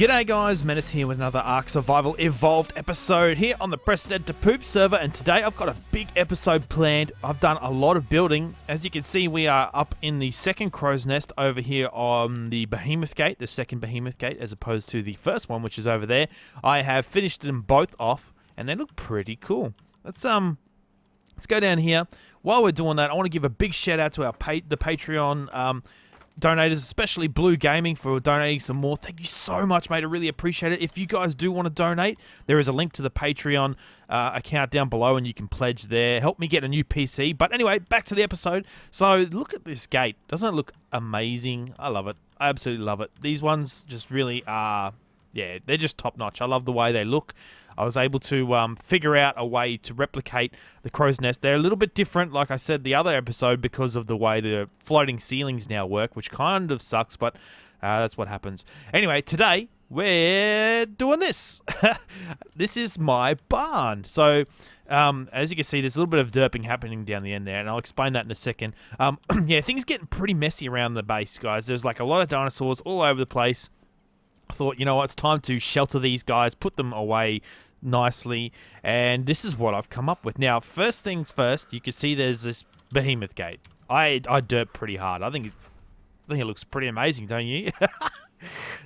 G'day guys, Menace here with another ARK Survival Evolved episode here on the Press Z to Poop server, and today I've got a big episode planned. I've done a lot of building. As you can see, we are up in the second crow's nest over here on the Behemoth Gate, the second Behemoth Gate, as opposed to the first one, which is over there. I have finished them both off, and they look pretty cool. Let's go down here. While we're doing that, I want to give a big shout out to the Patreon donators, especially Blue Gaming, for donating some more. Thank you so much, mate. I really appreciate it. If you guys do want to donate, there is a link to the Patreon account down below, and you can pledge there. Help me get a new PC. But anyway, back to the episode. So look at this gate. Doesn't it look amazing? I love it. I absolutely love it. These ones just really are, yeah, they're just top notch. I love the way they look. I was able to figure out a way to replicate the crow's nest. They're a little bit different, like I said the other episode, because of the way the floating ceilings now work, which kind of sucks, but that's what happens. Anyway, today we're doing this. This is my barn. So, as you can see, there's a little bit of derping happening down the end there, and I'll explain that in a second. Yeah, things getting pretty messy around the base, guys. There's like a lot of dinosaurs all over the place. I thought, you know what, it's time to shelter these guys, put them away nicely, and this is what I've come up with. Now, first things first, you can see there's this Behemoth Gate. I derped pretty hard. I think it looks pretty amazing, don't you?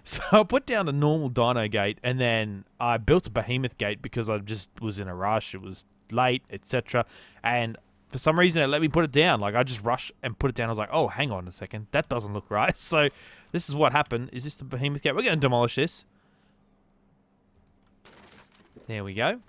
So I put down a normal Dino Gate, and then I built a Behemoth Gate because I just was in a rush. It was late, etc. And for some reason, it let me put it down. Like, I just rushed and put it down. I was like, oh, hang on a second. That doesn't look right. So this is what happened. Is this the Behemoth Gate? We're going to demolish this. There we go.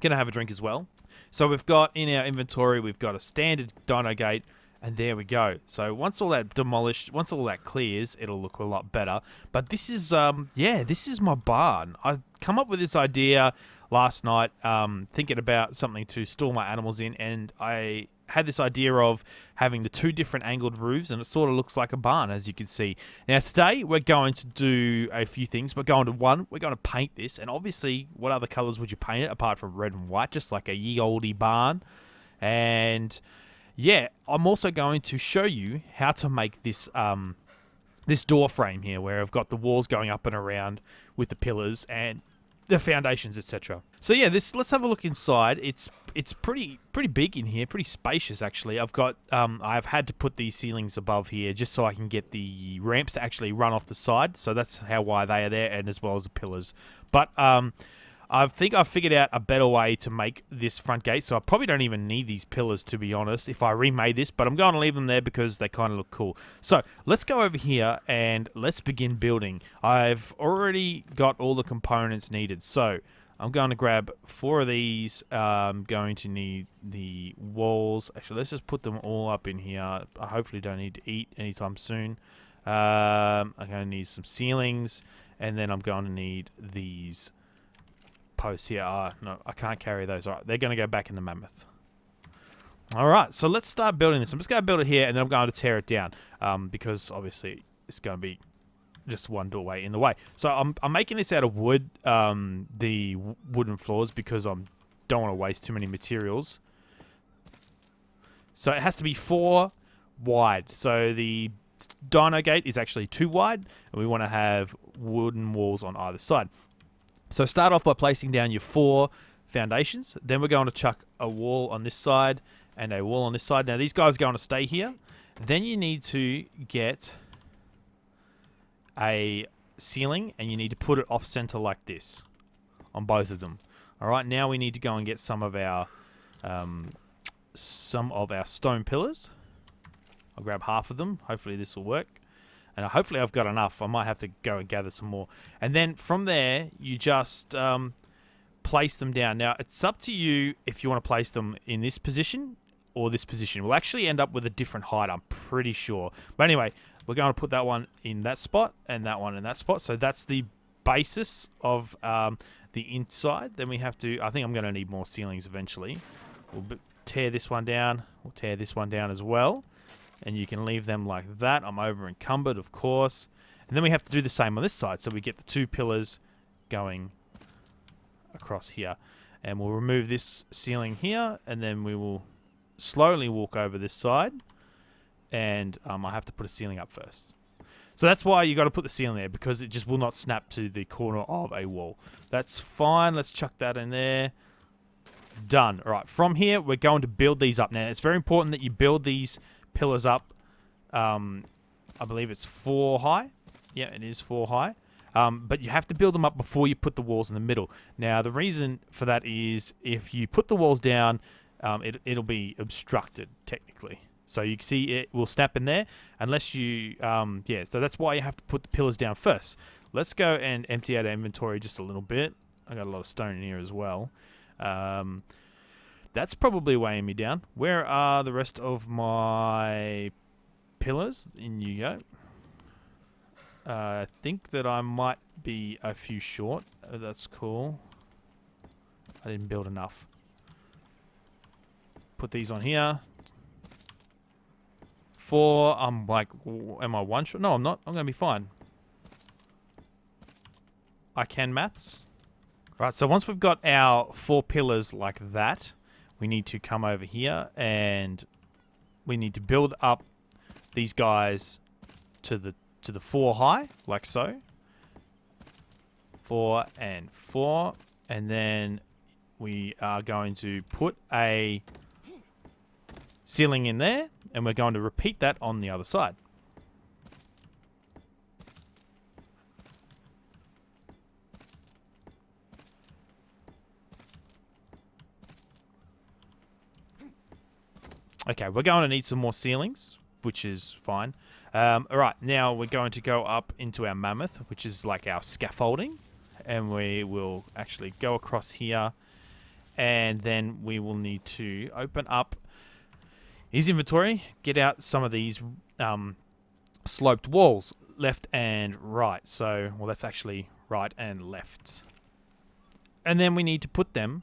Going to have a drink as well. So we've got in our inventory, we've got a standard Dino Gate. And there we go. So once all that demolished, once all that clears, it'll look a lot better. But this is, yeah, this is my barn. I come up with this idea last night, thinking about something to store my animals in, and I had this idea of having the two different angled roofs, and it sort of looks like a barn, as you can see. Now today we're going to do a few things. We're going to paint this, and obviously what other colors would you paint it apart from red and white, just like a ye olde barn. And yeah, I'm also going to show you how to make this this door frame here, where I've got the walls going up and around with the pillars and the foundations, etc. So yeah, let's have a look inside. It's pretty big in here, pretty spacious actually. I've got I've had to put these ceilings above here just so I can get the ramps to actually run off the side. So that's why they are there, and as well as the pillars. But I think I've figured out a better way to make this front gate, so I probably don't even need these pillars, to be honest, if I remade this, but I'm going to leave them there because they kind of look cool. So let's go over here and let's begin building. I've already got all the components needed, so I'm going to grab 4 of these. I'm going to need the walls. Actually, let's just put them all up in here. I hopefully don't need to eat anytime soon. I'm going to need some ceilings, and then I'm going to need these posts here. No, I can't carry those. All right, they're going to go back in the mammoth. All right, so let's start building this. I'm just going to build it here, and then I'm going to tear it down because obviously it's going to be just one doorway in the way. So I'm making this out of wood, the wooden floors, because I don't want to waste too many materials. So it has to be 4 wide. So the Dino Gate is actually 2 wide, and we want to have wooden walls on either side. So start off by placing down your 4 foundations. Then we're going to chuck a wall on this side and a wall on this side. Now these guys are going to stay here. Then you need to get a ceiling, and you need to put it off center like this on both of them. All right, now we need to go and get some of our stone pillars. I'll grab half of them. Hopefully this will work. And hopefully I've got enough. I might have to go and gather some more. And then from there, you just place them down. Now, it's up to you if you want to place them in this position or this position. We'll actually end up with a different height, I'm pretty sure. But anyway, we're going to put that one in that spot and that one in that spot. So that's the basis of the inside. Then we have to, I think I'm going to need more ceilings eventually. We'll tear this one down. We'll tear this one down as well. And you can leave them like that. I'm over encumbered, of course. And then we have to do the same on this side. So we get the 2 pillars going across here. And we'll remove this ceiling here. And then we will slowly walk over this side. And I have to put a ceiling up first. So that's why you got to put the ceiling there, because it just will not snap to the corner of a wall. That's fine. Let's chuck that in there. Done. All right. From here, we're going to build these up. Now, it's very important that you build these pillars up. I believe it's 4 high. Yeah, it is 4 high. But you have to build them up before you put the walls in the middle. Now, the reason for that is if you put the walls down, it'll be obstructed, technically. So you can see it will snap in there unless you, yeah, so that's why you have to put the pillars down first. Let's go and empty out our inventory just a little bit. I got a lot of stone in here as well. That's probably weighing me down. Where are the rest of my pillars? In you go. I think that I might be a few short. That's cool. I didn't build enough. Put these on here. 4. I'm like, am I 1 short? No, I'm not. I'm going to be fine. I can maths. Right, so once we've got our 4 pillars like that, we need to come over here and we need to build up these guys to the 4 high, like so. 4 and 4. And then we are going to put a ceiling in there, and we're going to repeat that on the other side. Okay, we're going to need some more ceilings, which is fine. Alright, now we're going to go up into our mammoth, which is like our scaffolding. And we will actually go across here. And then we will need to open up his inventory, get out some of these sloped walls, left and right. So, well, that's actually right and left. And then we need to put them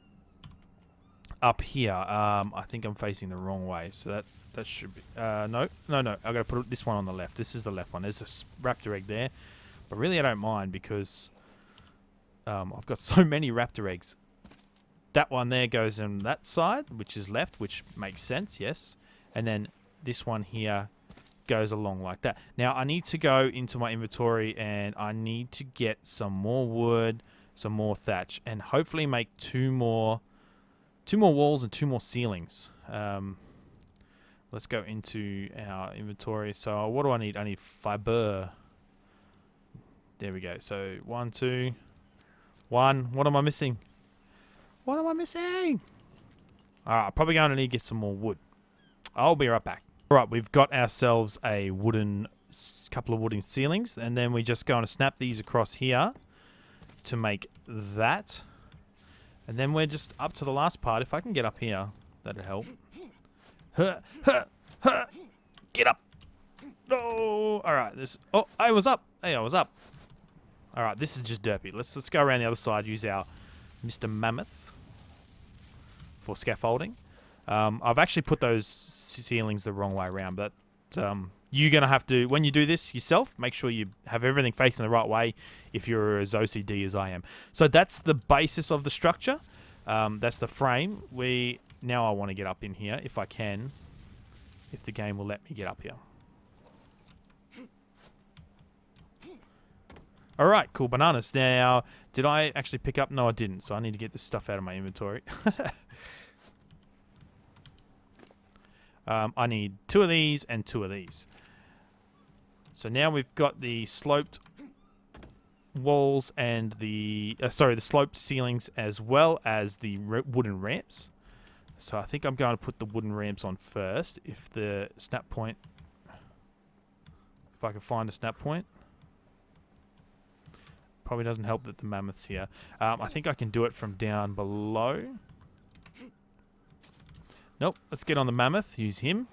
up here. I think I'm facing the wrong way, so that should be... no. I got to put this one on the left. This is the left one. There's a raptor egg there. But really, I don't mind because I've got so many raptor eggs. That one there goes on that side, which is left, which makes sense, yes. And then this one here goes along like that. Now, I need to go into my inventory and I need to get some more wood, some more thatch, and hopefully make 2 more walls and 2 more ceilings. Let's go into our inventory. So what do I need? I need fiber. There we go. So 1, 2, 1. What am I missing? What am I missing? Alright, I'm probably going to need to get some more wood. I'll be right back. Alright, we've got ourselves a couple of wooden ceilings, and then we're just going to snap these across here to make that. And then we're just up to the last part. If I can get up here, that'd help. Get up! No! Alright, this... Oh, I was up! Hey, I was up. Alright, this is just derpy. Let's go around the other side, use our Mr. Mammoth for scaffolding. I've actually put those ceilings the wrong way around, but you're going to have to, when you do this yourself, make sure you have everything facing the right way if you're as OCD as I am. So that's the basis of the structure. That's the frame. Now I want to get up in here, if I can, if the game will let me get up here. Alright, cool bananas. Now, did I actually pick up? No, I didn't, so I need to get this stuff out of my inventory. I need 2 of these and 2 of these. So now we've got the sloped walls and the sloped ceilings as well as the wooden ramps. So I think I'm going to put the wooden ramps on first. If I can find a snap point. Probably doesn't help that the mammoth's here. I think I can do it from down below. Nope, let's get on the mammoth, use him.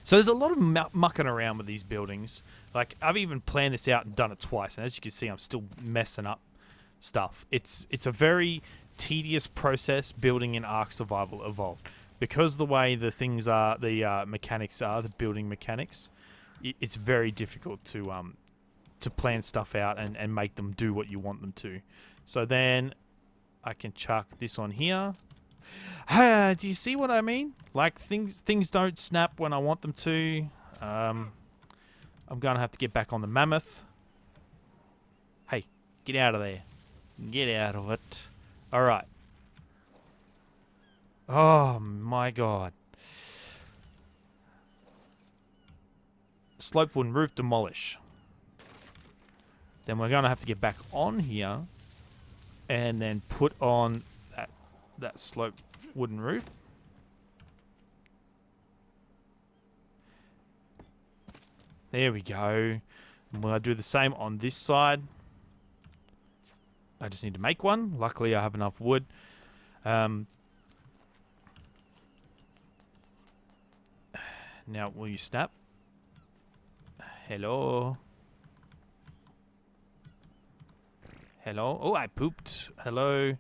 So there's a lot of mucking around with these buildings. Like, I've even planned this out and done it twice, and as you can see, I'm still messing up stuff. It's a very tedious process building in ARK Survival Evolved. Because the way the things are, the mechanics are, the building mechanics, it's very difficult to plan stuff out and make them do what you want them to. So then I can chuck this on here. Do you see what I mean? Like things don't snap when I want them to. I I'm going to have to get back on the mammoth. Hey, get out of there. Get out of it. All right. Oh, my God. Slope wooden roof, demolish. Then we're going to have to get back on here and then put on that slope wooden roof. There we go. And we'll do the same on this side. I just need to make one. Luckily, I have enough wood. Now, will you snap? Hello? Hello? Oh, I pooped. Hello?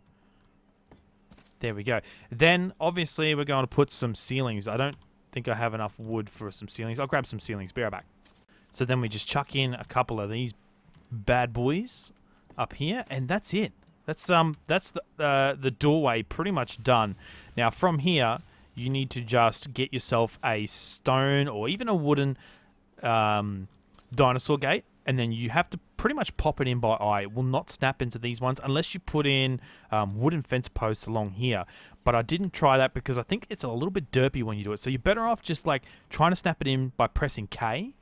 There we go. Then, obviously, we're going to put some ceilings. I don't think I have enough wood for some ceilings. I'll grab some ceilings. Be right back. So then we just chuck in a couple of these bad boys up here, and that's it. That's the doorway pretty much done. Now from here, you need to just get yourself a stone or even a wooden dinosaur gate, and then you have to pretty much pop it in by eye. It will not snap into these ones unless you put in wooden fence posts along here. But I didn't try that because I think it's a little bit derpy when you do it. So you're better off just like trying to snap it in by pressing K.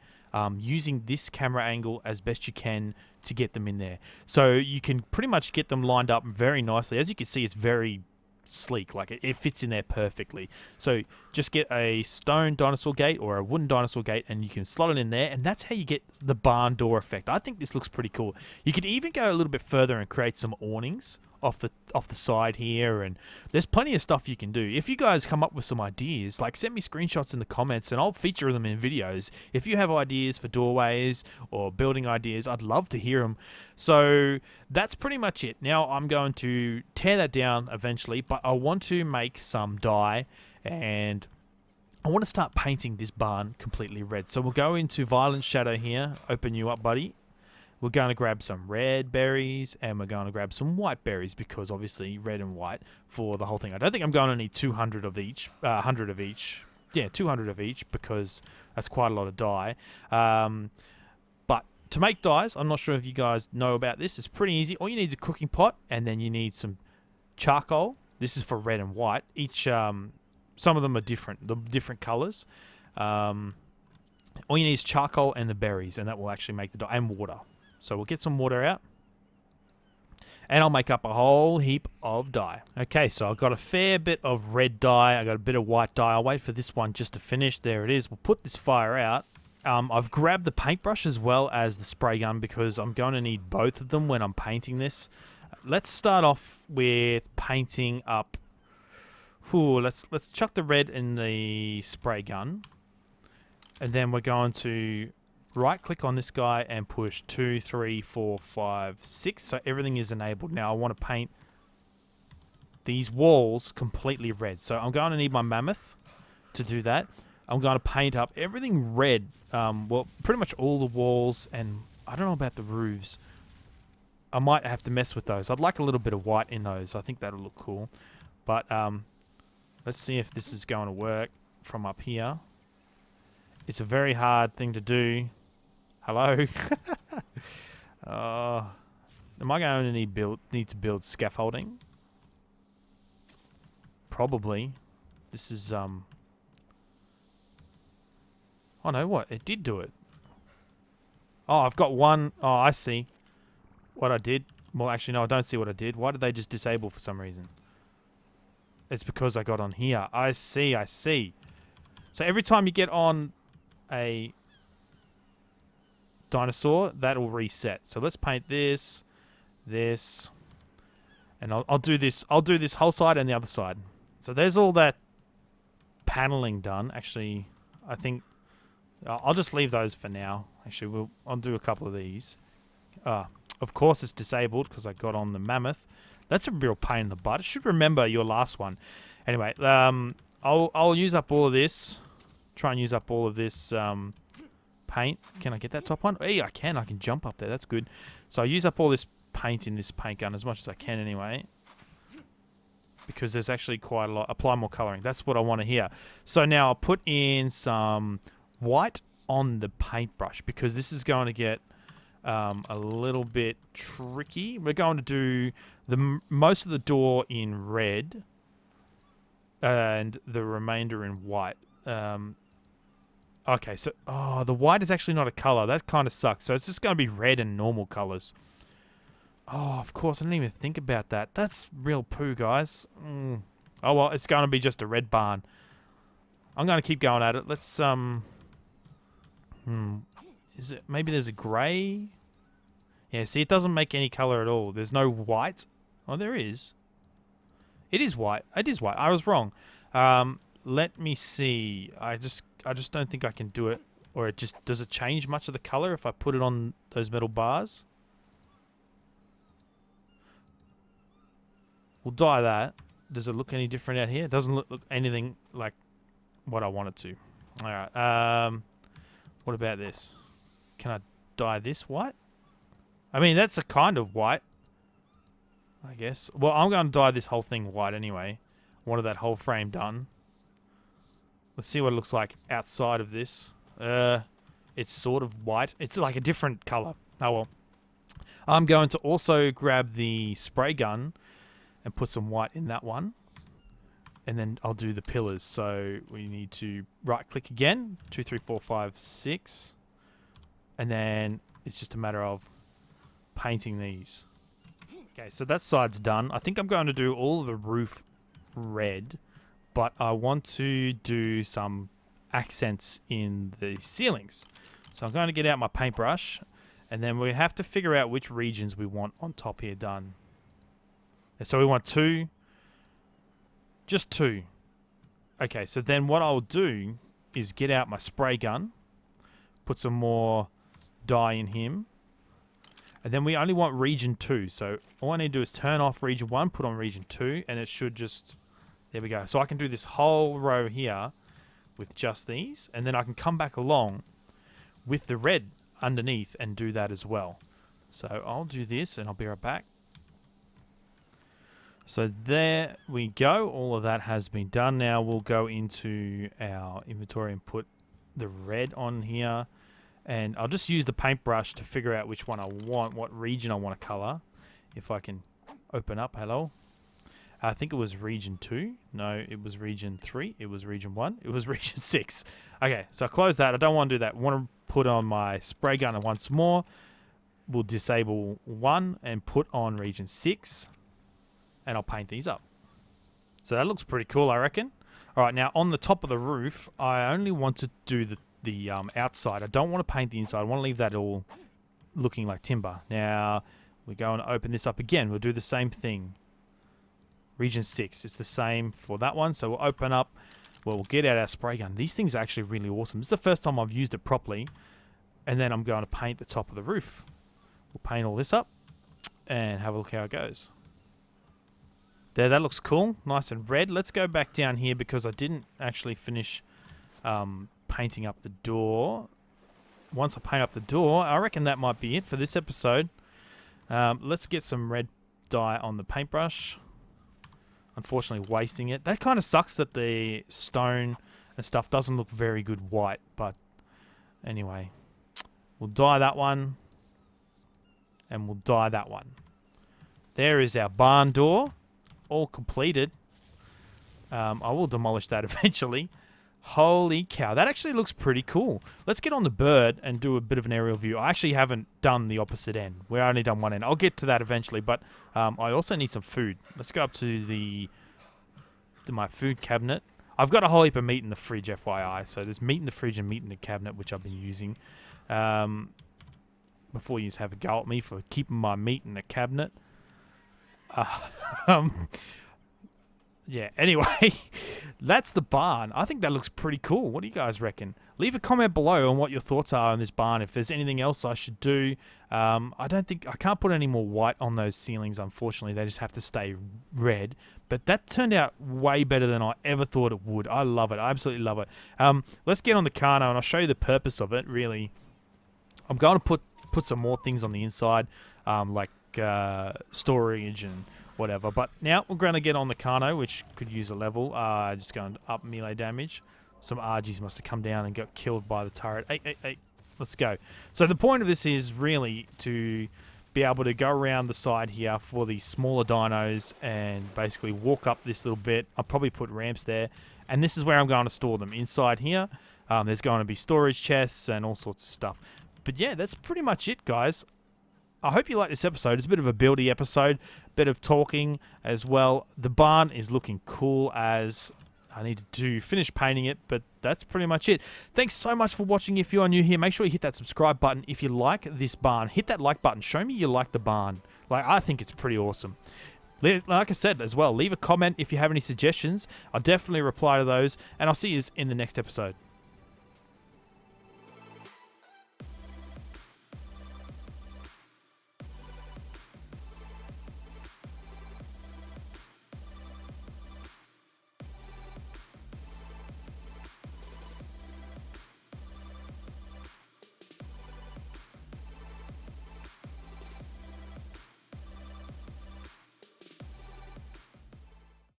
Using this camera angle as best you can to get them in there. So you can pretty much get them lined up very nicely. As you can see, it's very sleek. Like it fits in there perfectly. So just get a stone dinosaur gate or a wooden dinosaur gate and you can slot it in there, and that's how you get the barn door effect. I think this looks pretty cool. You could even go a little bit further and create some awnings off the side here, and there's plenty of stuff you can do. If you guys come up with some ideas, like send me screenshots in the comments and I'll feature them in videos. If you have ideas for doorways or building ideas, I'd love to hear them. So that's pretty much it. Now I'm going to tear that down eventually, but I want to make some dye and I want to start painting this barn completely red. So we'll go into Violent Shadow here. Open you up, buddy. We're going to grab some red berries and we're going to grab some white berries because obviously red and white for the whole thing. I don't think I'm going to need 200 of each, 100 of each. Yeah, 200 of each because that's quite a lot of dye. But to make dyes, I'm not sure if you guys know about this. It's pretty easy. All you need is a cooking pot and then you need some charcoal. This is for red and white. Each, some of them are different, the different colors. All you need is charcoal and the berries and that will actually make the dye, and water. So we'll get some water out. And I'll make up a whole heap of dye. Okay, so I've got a fair bit of red dye. I got a bit of white dye. I'll wait for this one just to finish. There it is. We'll put this fire out. I've grabbed the paintbrush as well as the spray gun because I'm going to need both of them when I'm painting this. Let's start off with painting up. Ooh, let's chuck the red in the spray gun. And then we're going to right click on this guy and push 2, 3, 4, 5, 6. So everything is enabled. Now I want to paint these walls completely red. So I'm going to need my mammoth to do that. I'm going to paint up everything red. Well, pretty much all the walls, and I don't know about the roofs. I might have to mess with those. I'd like a little bit of white in those. I think that'll look cool. But let's see if this is going to work from up here. It's a very hard thing to do. Hello? Am I going to need to build scaffolding? Probably. This is oh no, what? It did do it. Oh, I've got one. Oh, I see what I did. Well, actually, no, I don't see what I did. Why did they just disable for some reason? It's because I got on here. I see, I see. So every time you get on a dinosaur, that'll reset. So let's paint this, and I'll do this. I'll do this whole side and the other side. So there's all that paneling done. Actually, I think I'll just leave those for now. Actually, I'll do a couple of these. Of course, it's disabled because I got on the mammoth. That's a real pain in the butt. I should remember your last one. Anyway, I'll use up all of this. Try and use up all of this paint. Can I get that top one? Hey, I can. I can jump up there. That's good. So I use up all this paint in this paint gun as much as I can anyway. Because there's actually quite a lot. Apply more coloring. That's what I want to hear. So now I'll put in some white on the paintbrush because this is going to get a little bit tricky. We're going to do most of the door in red and the remainder in white. Okay, so the white is actually not a color. That kind of sucks. So it's just going to be red and normal colors. Oh, of course, I didn't even think about that. That's real poo, guys. Oh well, it's going to be just a red barn. I'm going to keep going at it. Let's is it maybe there's a grey? Yeah, see, it doesn't make any color at all. There's no white. Oh, there is. It is white. It is white. I was wrong. Let me see. I just don't think I can do it. Or does it change much of the color if I put it on those metal bars? We'll dye that. Does it look any different out here? It doesn't look anything like what I want it to. Alright. What about this? Can I dye this white? I mean, that's a kind of white, I guess. Well, I'm going to dye this whole thing white anyway. I wanted that whole frame done. Let's see what it looks like outside of this. It's sort of white. It's like a different color. Oh well. I'm going to also grab the spray gun and put some white in that one. And then I'll do the pillars. So we need to right click again. 2, 3, 4, 5, 6. And then it's just a matter of painting these. Okay, so that side's done. I think I'm going to do all of the roof red, but I want to do some accents in the ceilings. So I'm going to get out my paintbrush, and then we have to figure out which regions we want on top here done. And so we want 2. Just 2. Okay, so then what I'll do is get out my spray gun, put some more dye in him, and then we only want region 2. So all I need to do is turn off region 1, put on region 2, and it should just... There we go. So I can do this whole row here with just these, and then I can come back along with the red underneath and do that as well. So I'll do this, and I'll be right back. So there we go. All of that has been done. Now we'll go into our inventory and put the red on here. And I'll just use the paintbrush to figure out which one I want, what region I want to color. If I can open up, hello. I think it was region 2. No, it was region 3. It was region 1. It was region 6. Okay, so I close that. I don't want to do that. I want to put on my spray gun once more. We'll disable 1 and put on region 6. And I'll paint these up. So that looks pretty cool, I reckon. All right, now on the top of the roof, I only want to do the outside. I don't want to paint the inside. I want to leave that all looking like timber. Now, we're going to open this up again. We'll do the same thing. Region 6. It's the same for that one. So we'll open up. Well, we'll get out our spray gun. These things are actually really awesome. This is the first time I've used it properly. And then I'm going to paint the top of the roof. We'll paint all this up and have a look how it goes. There, that looks cool. Nice and red. Let's go back down here because I didn't actually finish painting up the door. Once I paint up the door, I reckon that might be it for this episode. Let's get some red dye on the paintbrush. Unfortunately, wasting it. That kind of sucks that the stone and stuff doesn't look very good white. But anyway, we'll dye that one. And we'll dye that one. There is our barn door. All completed. I will demolish that eventually. Holy cow, that actually looks pretty cool. Let's get on the bird and do a bit of an aerial view. I actually haven't done the opposite end. We've only done one end. I'll get to that eventually, but I also need some food. Let's go up to my food cabinet. I've got a whole heap of meat in the fridge, FYI. So there's meat in the fridge and meat in the cabinet, which I've been using. Before you just have a go at me for keeping my meat in the cabinet. Yeah, anyway, that's the barn. I think that looks pretty cool. What do you guys reckon? Leave a comment below on what your thoughts are on this barn. If there's anything else I should do. I can't put any more white on those ceilings, unfortunately. They just have to stay red. But that turned out way better than I ever thought it would. I love it. I absolutely love it. Let's get on the car now, and I'll show you the purpose of it, really. I'm going to put some more things on the inside, like storage and whatever. But now we're going to get on the Carno, which could use a level. Just going up melee damage. some RGs must have come down and got killed by the turret. Hey, let's go. So the point of this is really to be able to go around the side here for the smaller dinos and basically walk up this little bit. I'll probably put ramps there. And this is where I'm going to store them. Inside here, there's going to be storage chests and all sorts of stuff. But yeah, that's pretty much it, guys. I hope you like this episode. It's a bit of a buildy episode, bit of talking as well. The barn is looking cool as... I need to finish painting it, but that's pretty much it. Thanks so much for watching. If you are new here, make sure you hit that subscribe button. If you like this barn, hit that like button. Show me you like the barn. Like, I think it's pretty awesome. Like I said as well, leave a comment if you have any suggestions. I'll definitely reply to those, and I'll see you in the next episode.